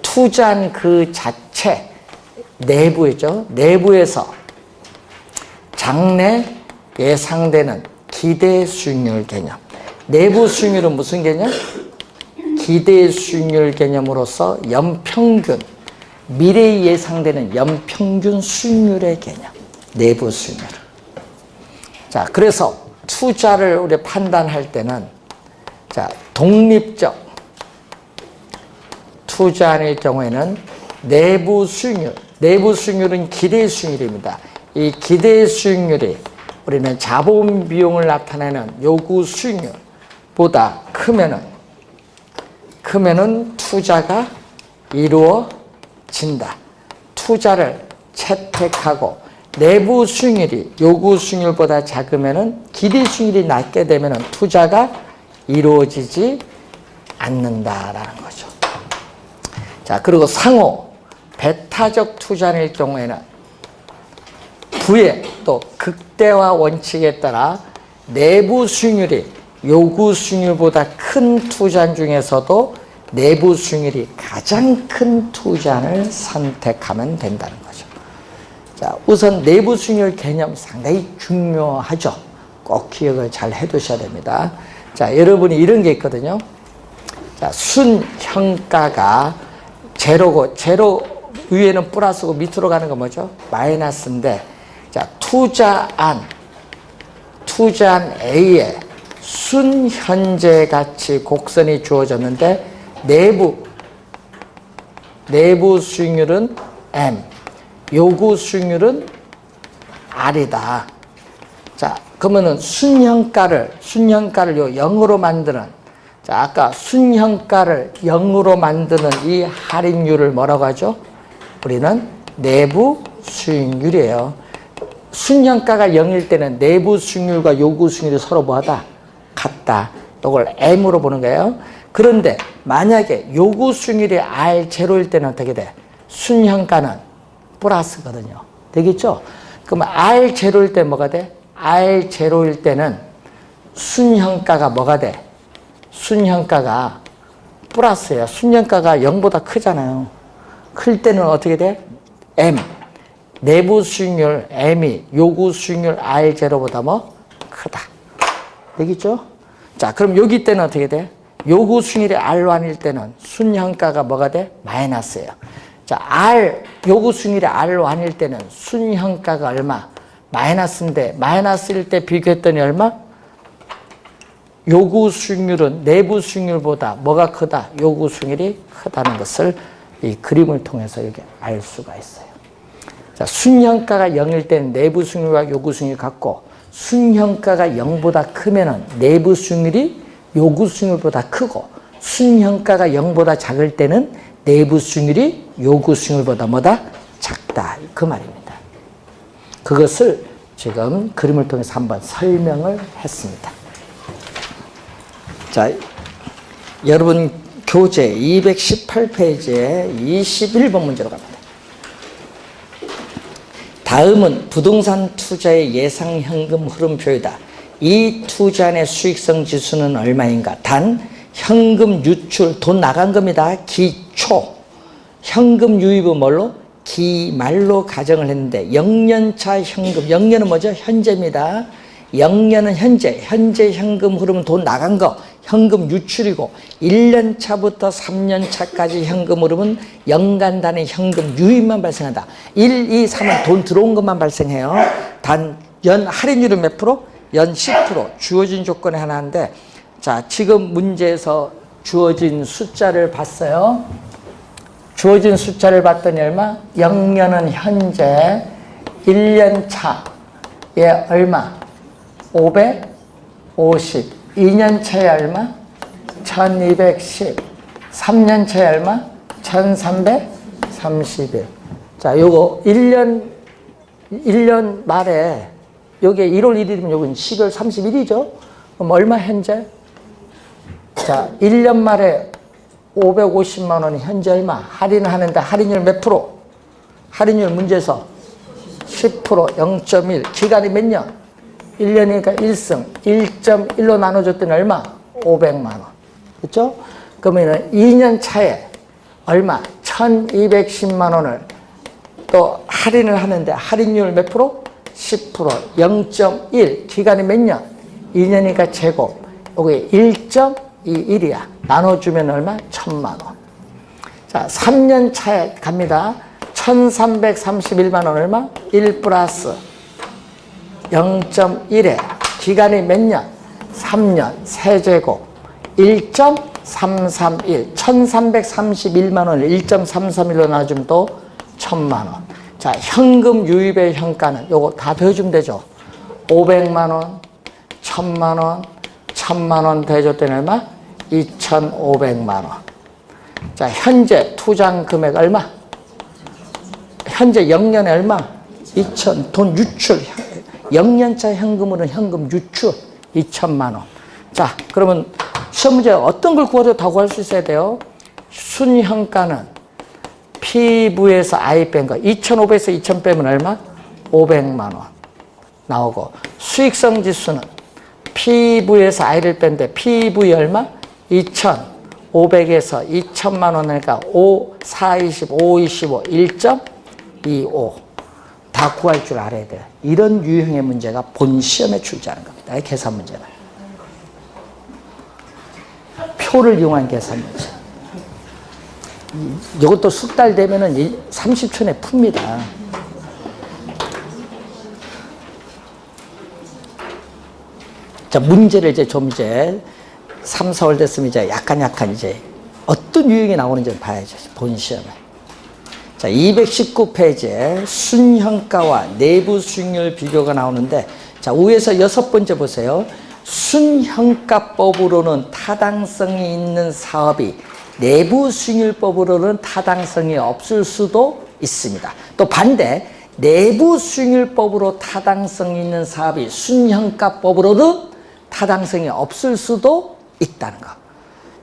투자한 그 자체 내부죠. 내부에서 장래 예상되는 기대 수익률 개념. 내부 수익률은 무슨 개념? 기대 수익률 개념으로서 연평균, 미래에 예상되는 연평균 수익률의 개념. 내부 수익률. 자, 그래서 투자를 우리 판단할 때는 자, 독립적 투자일 경우에는 내부 수익률, 내부 수익률은 기대 수익률입니다. 이 기대 수익률이 우리는 자본 비용을 나타내는 요구 수익률보다 크면은 투자가 이루어진다. 투자를 채택하고 내부 수익률이 요구 수익률보다 작으면은 기대 수익률이 낮게 되면은 투자가 이루어지지 않는다라는 거죠. 자, 그리고 상호 배타적 투자일 경우에는 부의 또 극대화 원칙에 따라 내부 수익률이 요구 수익률보다 큰 투자안 중에서도 내부 수익률이 가장 큰 투자안을 선택하면 된다는 거죠. 자, 우선 내부 수익률 개념 상당히 중요하죠. 꼭 기억을 잘 해두셔야 됩니다. 자, 여러분이 이런 게 있거든요. 자, 순현가가 제로고, 제로 위에는 플러스고 밑으로 가는 거 뭐죠? 마이너스인데, 자, 투자안 A에 순현재 가치 곡선이 주어졌는데, 내부 수익률은 M, 요구 수익률은 R이다. 자, 그러면은 순현가를 요 0으로 만드는, 자, 아까 순현가를 0으로 만드는 이 할인율을 뭐라고 하죠? 우리는 내부 수익률이에요. 순현가가 0일 때는 내부 수익률과 요구 수익률이 서로 뭐하다? 같다. 이걸 M으로 보는 거예요. 그런데 만약에 요구 수익률이 R0일 때는 어떻게 돼? 순현가는 플러스거든요. 되겠죠? 그럼 R0일 때 뭐가 돼? R0일 때는 순현가가 뭐가 돼? 순현가가 플러스예요. 순현가가 0보다 크잖아요. 클 때는 어떻게 돼? M. 내부 수익률 M이 요구 수익률 R0보다 뭐? 크다. 되겠죠? 자, 그럼 여기 때는 어떻게 돼? 요구 수익률이 R1일 때는 순현가가 뭐가 돼? 마이너스예요. 자, 요구 수익률이 R1일 때는 순현가가 얼마? 마이너스인데, 마이너스일 때 비교했더니 얼마? 요구 수익률은 내부 수익률보다 뭐가 크다? 요구 수익률이 크다는 것을 이 그림을 통해서 여기 알 수가 있어요. 자, 순현가가 0일 때는 내부 수익률과 요구 수익률이 같고, 순현가가 0보다 크면은 내부 수익률이 요구 수익률보다 크고, 순현가가 0보다 작을 때는 내부 수익률이 요구 수익률보다 뭐다? 작다. 그 말입니다. 그것을 지금 그림을 통해서 한번 설명을 했습니다. 자, 여러분 교재 218페이지에 21번 문제로 갑니다. 다음은 부동산 투자의 예상 현금 흐름표이다. 이 투자의 수익성 지수는 얼마인가? 단 현금 유출, 돈 나간 겁니다. 기초. 현금 유입은 뭘로? 기말로 가정을 했는데 0년차 현금, 0년은 뭐죠? 현재입니다. 0년은 현재 현금 흐름은 돈 나간 거, 현금 유출이고 1년 차부터 3년 차까지 현금 흐름은 연간 단위 현금 유입만 발생한다. 1, 2, 3은 돈 들어온 것만 발생해요. 단 연 할인율은 몇 프로? 연 10%. 주어진 조건이 하나인데, 자, 지금 문제에서 주어진 숫자를 봤어요. 주어진 숫자를 봤더니 얼마? 0년은 현재, 1년 차에 얼마? 550. 2년 차에 얼마? 1210. 3년 차에 얼마? 1331. 자, 요거 1년 말에, 요게 1월 1일이면 요건 12월 31일이죠? 그럼 얼마 현재? 자, 1년 말에 550만 원이 현재 얼마? 할인을 하는데 할인율 몇 프로? 할인율 문제에서 10%, 0.1. 기간이 몇 년? 1년이니까 1승. 1.1로 나눠줬더니 얼마? 500만 원. 그렇죠? 그러면 2년 차에 얼마? 1210만 원을 또 할인을 하는데 할인율 몇 프로? 10%, 0.1. 기간이 몇 년? 2년이니까 제곱. 여기 1.21이야. 나눠주면 얼마? 1000만 원. 자, 3년 차에 갑니다. 1331만 원 얼마? 1 플러스 0.1에 기간이 몇 년? 3년. 세제곱 1.331. 1331만 원을 1.331로 나눠주면 또 1000만 원. 자, 현금 유입의 현가는 요거 다 더해주면 되죠. 500만 원, 1000만 원, 1000만 원 더해줬더니 얼마? 2500만 원. 자, 현재 투자한 금액 얼마? 현재 0년에 얼마? 2000. 돈 유출. 0년차 현금으로는 현금 유출 2000만 원. 자, 그러면 시험 문제 어떤 걸 구해도 다 구할 수 있어야 돼요. 순현가는 PV에서 I 뺀 거. 2500에서 2000 빼면 얼마? 500만 원 나오고, 수익성 지수는 PV에서 I를 뺀데 PV 얼마? 2500에서 2000만 원이니까 5, 4, 25, 5, 25, 1.25. 다 구할 줄 알아야 돼요. 이런 유형의 문제가 본 시험에 출제하는 겁니다. 계산 문제는. 표를 이용한 계산 문제. 이것도 석 달 되면은 30초 내에 풉니다. 자, 문제를 이제 좀 이제 3, 4월 됐으면 이제 약간 이제 어떤 유형이 나오는지 봐야죠. 본 시험에. 자, 219페이지에 순현가와 내부 수익률 비교가 나오는데, 자, 위에서 6번째 보세요. 순현가법으로는 타당성이 있는 사업이 내부 수익률법으로는 타당성이 없을 수도 있습니다. 또 반대, 내부 수익률법으로 타당성이 있는 사업이 순현가법으로는 타당성이 없을 수도 있다는 거.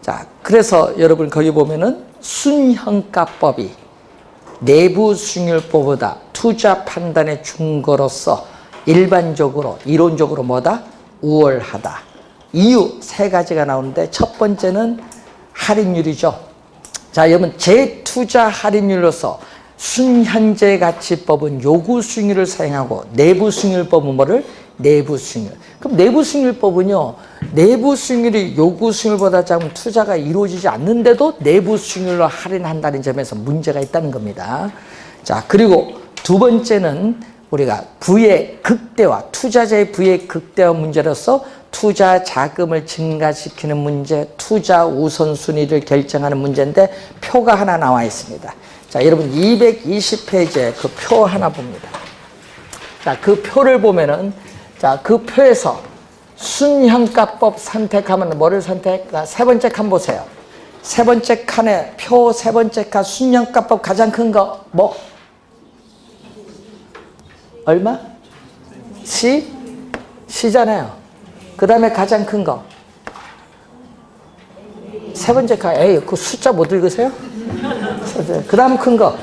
자, 그래서 여러분 거기 보면은 순현가법이 내부 수익률법보다 투자 판단의 준거로서 일반적으로 이론적으로 뭐다? 우월하다. 이유 3가지가 나오는데, 첫 번째는 할인율이죠. 자, 여러분 재투자 할인율로서 순현재 가치법은 요구 수익률을 사용하고, 내부 수익률법은 뭐를? 내부 수익률. 그럼 내부 수익률법은요, 내부 수익률이 요구 수익률보다 작으면 투자가 이루어지지 않는데도 내부 수익률로 할인한다는 점에서 문제가 있다는 겁니다. 자, 그리고 두 번째는 우리가 부의 극대화, 투자자의 부의 극대화 문제로서 투자 자금을 증가시키는 문제, 투자 우선순위를 결정하는 문제인데 표가 하나 나와 있습니다. 자, 여러분 220페이지에 그 표 하나 봅니다. 자, 그 표를 보면은, 자, 그 표에서 순현가법 선택하면 뭐를 선택? 세 번째 칸 보세요. 세 번째 칸에 표 세 번째 칸 순현가법 가장 큰 거 뭐? 얼마? C잖아요. 그 다음에 가장 큰 거. 세 번째 칸. 에이, 그 숫자 못 읽으세요? 그 다음 큰 거.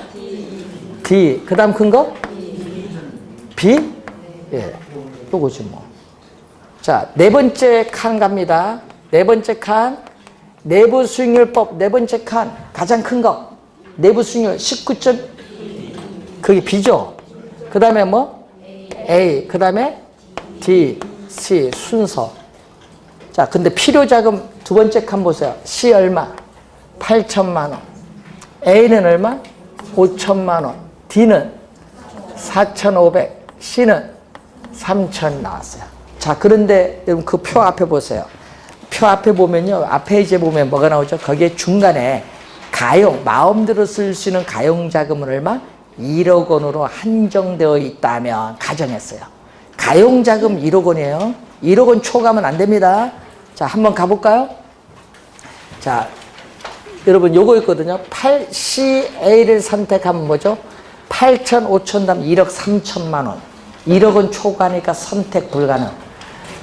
D. 그 다음 큰 거? B? 예. 요거지 뭐. 자, 네 번째 칸 갑니다. 네 번째 칸. 내부 수익률법 네 번째 칸. 가장 큰 거. 내부 수익률 19점. 그게 B죠. 그 다음에 뭐? A. 그 다음에 D, C 순서. 자, 근데 필요자금 두 번째 칸 보세요. C 얼마? 8천만 원. A는 얼마? 5천만 원. D는 4,500. C는 3천 나왔어요. 자, 그런데 여러분 그 표 앞에 보세요. 표 앞에 보면요. 앞에 이제 보면 뭐가 나오죠? 거기에 중간에 가용, 마음대로 쓸 수 있는 가용 자금은 얼마? 1억 원으로 한정되어 있다면 가정했어요. 가용 자금 1억 원이에요. 1억 원 초과하면 안 됩니다. 자, 한번 가볼까요? 자, 여러분 요거 있거든요. CA를 선택하면 뭐죠? 8천, 5천 다음 1억 3천만 원. 1억은 초과니까 선택 불가능.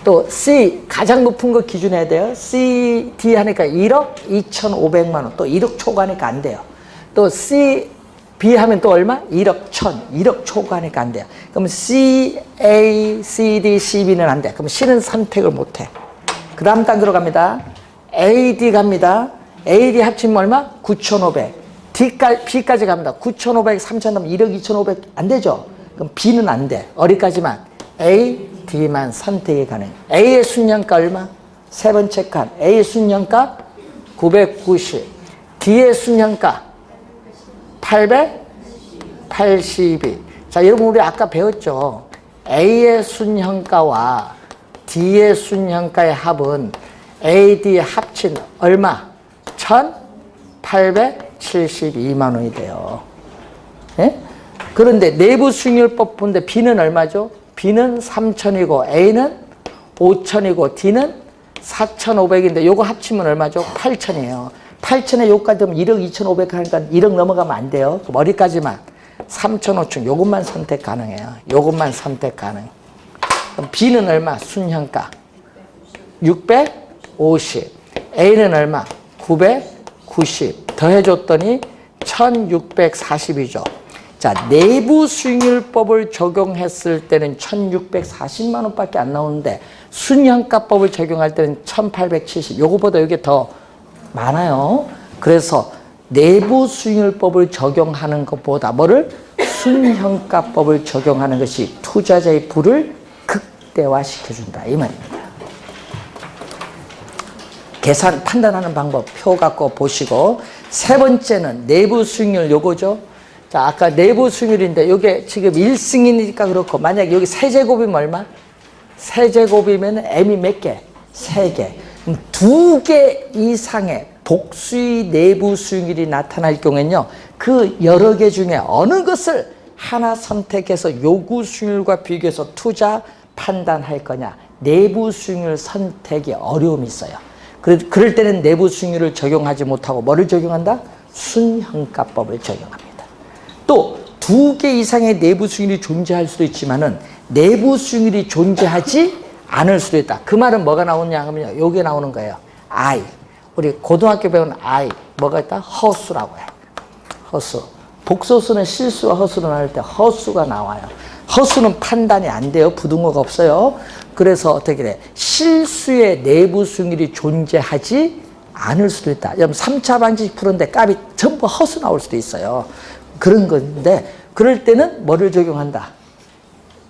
또 C 가장 높은 거 기준해야 돼요. C, D 하니까 1억 2,500만 원. 또 1억 초과니까 안 돼요. 또 C, B 하면 또 얼마? 1억 1,000. 1억 초과니까 안 돼요. 그럼 C, A, C, D, C, B는 안 돼. 그럼 C는 선택을 못 해. 그 다음 단계로 갑니다. A, D 갑니다. A, D 합치면 얼마? 9,500. B까지 갑니다. 9,500, 3,000 하면 1억 2,500 안 되죠? 그럼 B는 안 돼. 어디까지만? A, D만 선택이 가능. A의 순년가 얼마? 세 번째 칸. A의 순년가 990. D의 순년가 882. 자, 여러분 우리 아까 배웠죠? A의 순현가와 D의 순현가의 합은 A, D 합친 얼마? 1,872만 원이 돼요. 예? 그런데 내부 수익률법 본데 B는 얼마죠? B는 3,000이고 A는 5,000이고 D는 4,500인데 요거 합치면 얼마죠? 8,000이에요. 8,000에 요까지 되면 1억 2,500 하니까 1억 넘어가면 안 돼요. 그럼 어디까지만? 3,000, 5,000 요것만 선택 가능해요. 요것만 선택 가능. 그럼 B는 얼마? 순현가 650. A는 얼마? 990. 더해줬더니 1,640이죠. 자, 내부 수익률법을 적용했을 때는 1,640만 원밖에 안 나오는데 순현가법을 적용할 때는 1,870. 요거보다 이게 더 많아요. 그래서 내부 수익률법을 적용하는 것보다 뭐를? 순현가법을 적용하는 것이 투자자의 부를 극대화시켜준다. 이 말입니다. 계산 판단하는 방법 표 갖고 보시고, 세 번째는 내부 수익률 요거죠. 자, 아까 내부 수익률인데 요게 지금 1승이니까 그렇고, 만약에 여기 세제곱이면 얼마? 세제곱이면 M이 몇 개? 3개. 2개 이상의 복수의 내부 수익률이 나타날 경우에는요, 그 여러 개 중에 어느 것을 하나 선택해서 요구 수익률과 비교해서 투자 판단할 거냐, 내부 수익률 선택에 어려움이 있어요. 그럴 때는 내부 수익률을 적용하지 못하고 뭐를 적용한다? 순현가법을 적용합니다. 또 2개 이상의 내부 수익률이 존재할 수도 있지만은 내부 수익률이 존재하지 않을 수도 있다. 그 말은 뭐가 나오냐 하면요, 요게 나오는 거예요. I. 우리 고등학교 배운 I. 뭐가 있다? 허수라고 해. 허수. 복소수는 실수와 허수로 나눌 때 허수가 나와요. 허수는 판단이 안 돼요. 부등호가 없어요. 그래서 어떻게 돼? 실수의 내부 수익률이 존재하지 않을 수도 있다. 여러분 3차 방정식 푸는데 값이 전부 허수 나올 수도 있어요. 그런 건데, 그럴 때는 뭐를 적용한다?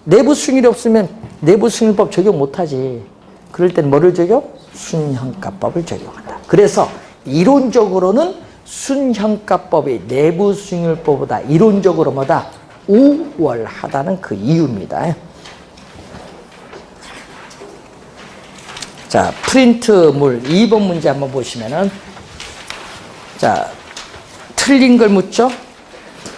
내부 수익률이 없으면 내부 수익률법 적용 못하지. 그럴 때는 뭐를 적용? 순현가법을 적용한다. 그래서 이론적으로는 순현가법이 내부 수익률법보다 이론적으로 뭐다? 우월하다는 그 이유입니다. 자, 프린트물 2번 문제 한번 보시면은, 자, 틀린 걸 묻죠?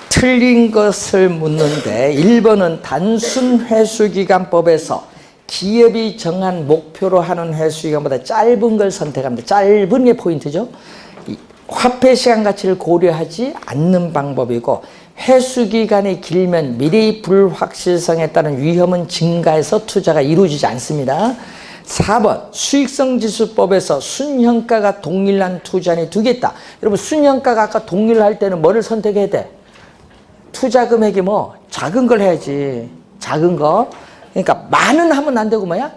틀린 것을 묻는데 1번은 단순 회수기간법에서 기업이 정한 목표로 하는 회수기간보다 짧은 걸 선택합니다. 짧은 게 포인트죠. 화폐 시간 가치를 고려하지 않는 방법이고, 회수기간이 길면 미래의 불확실성에 따른 위험은 증가해서 투자가 이루어지지 않습니다. 4번 수익성지수법에서 순현가가 동일한 투자안이 2개 있다. 여러분 순현가가 아까 동일할 때는 뭐를 선택해야 돼? 투자 금액이 뭐 작은 걸 해야지. 작은 거. 그러니까 많은 하면 안 되고 뭐야?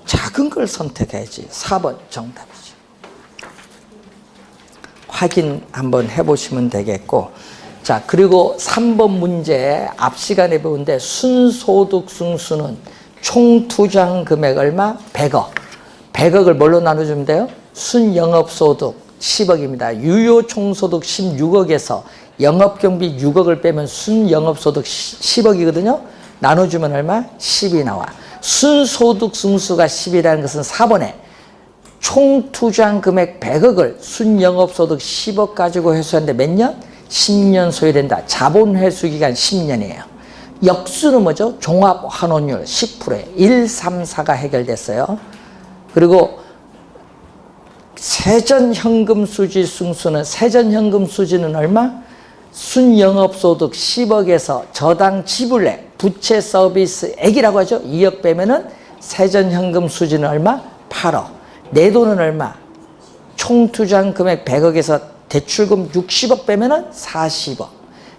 작은 걸 선택해야지. 4번 정답이죠. 확인 한번 해보시면 되겠고, 자, 그리고 3번 문제 앞 시간에 배운데 순소득 승수는 총 투자한 금액 얼마? 100억. 100억을 뭘로 나눠주면 돼요? 순영업소득 10억입니다. 유효 총소득 16억에서 영업경비 6억을 빼면 순영업소득 10억이거든요. 나눠주면 얼마? 10이 나와. 순소득 승수가 10이라는 것은 4번에 총 투자한 금액 100억을 순영업소득 10억 가지고 회수하는데 몇 년? 10년 소요된다. 자본 회수기간 10년이에요. 역수는 뭐죠? 종합 환원율 10%에 1, 3, 4가 해결됐어요. 그리고 세전현금 수지 승수는 세전현금 수지는 얼마? 순영업소득 10억에서 저당 지불액 부채 서비스액이라고 하죠. 2억 빼면은 세전현금 수지는 얼마? 8억. 내 돈은 얼마? 총투자한 금액 100억에서 대출금 60억 빼면은 40억.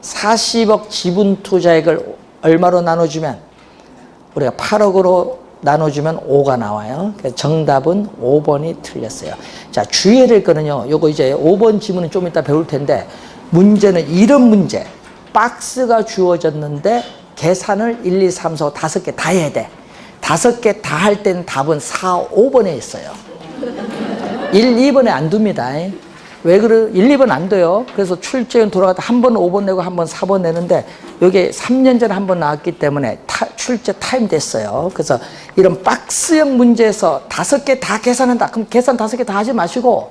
40억 지분 투자액을 얼마로 나눠주면 우리가 8억으로 나눠주면 5가 나와요. 정답은 5번이 틀렸어요. 자, 주의해야 될 거는요. 요거 이제 5번 지문은 좀 이따 배울 텐데 문제는 이런 문제. 박스가 주어졌는데 계산을 1, 2, 3, 4, 5개 다 해야 돼. 5개 다 할 땐 답은 4, 5번에 있어요. 1, 2번에 안 둡니다. 왜 그래? 1, 2번 안 돼요. 그래서 출제원 돌아가다 한 번 5번 내고 한 번 4번 내는데 여기 3년 전에 한 번 나왔기 때문에 출제 타임 됐어요. 그래서 이런 박스형 문제에서 5개 다 계산한다. 그럼 계산 5개 다 하지 마시고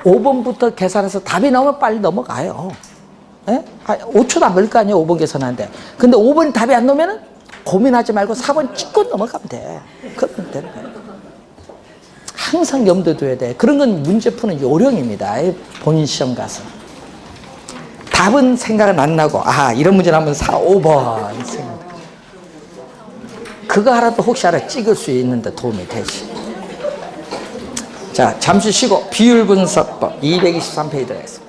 5번부터 계산해서 답이 나오면 빨리 넘어가요. 예? 5초도 안 걸릴 거 아니에요. 5번 계산하는데. 근데 5번 답이 안 나오면 고민하지 말고 4번 찍고 넘어가면 돼. 그러면 되는 거예요. 항상 염두에 둬야 돼. 그런 건 문제 푸는 요령입니다. 본인 시험 가서. 답은 생각은 안 나고, 이런 문제는 한번 4, 5번. 그거 하나도 혹시 알아 찍을 수 있는데 도움이 되지. 자, 잠시 쉬고 비율분석법 223페이지 들어가겠습니다.